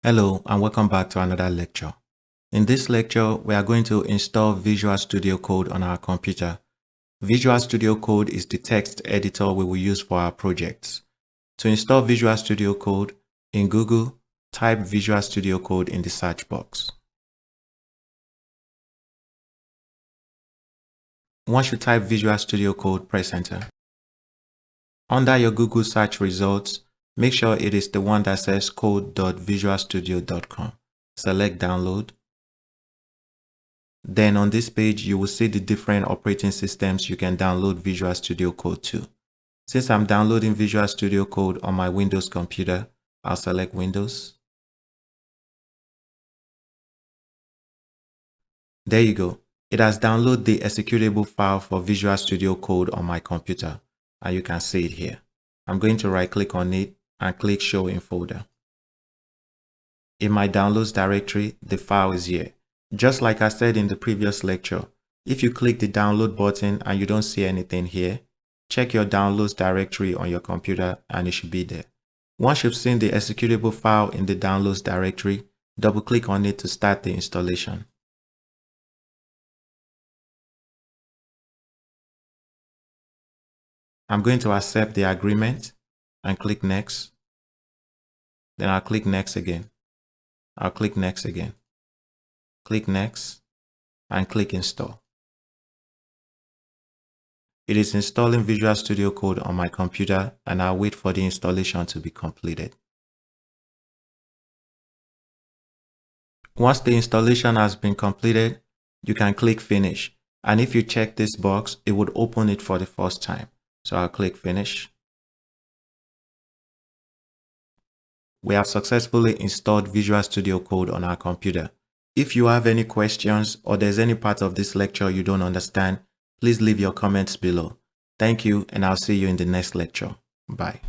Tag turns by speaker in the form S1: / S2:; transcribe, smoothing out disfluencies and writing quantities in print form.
S1: Hello and welcome back to another lecture. In this lecture, we are going to install Visual Studio Code on our computer. Visual Studio Code is the text editor we will use for our projects. To install Visual Studio Code, in Google, type Visual Studio Code in the search box. Once you type Visual Studio Code, press enter. Under your Google search results, make sure it is the one that says code.visualstudio.com. Select download. Then on this page, you will see the different operating systems you can download Visual Studio Code to. Since I'm downloading Visual Studio Code on my Windows computer, I'll select Windows. There you go. It has downloaded the executable file for Visual Studio Code on my computer, and you can see it here. I'm going to right-click on it and click Show in Folder. In my Downloads directory, the file is here. Just like I said in the previous lecture, if you click the download button and you don't see anything here, check your Downloads directory on your computer and it should be there. Once you've seen the executable file in the Downloads directory, double-click on it to start the installation. I'm going to accept the agreement and click Next. Then I'll click Next again. I'll click Next again. Click Next and click Install. It is installing Visual Studio Code on my computer and I'll wait for the installation to be completed. Once the installation has been completed, you can click Finish. And if you check this box, it would open it for the first time. So I'll click Finish. We have successfully installed Visual Studio Code on our computer. If you have any questions or there's any part of this lecture you don't understand, please leave your comments below. Thank you, and I'll see you in the next lecture. Bye.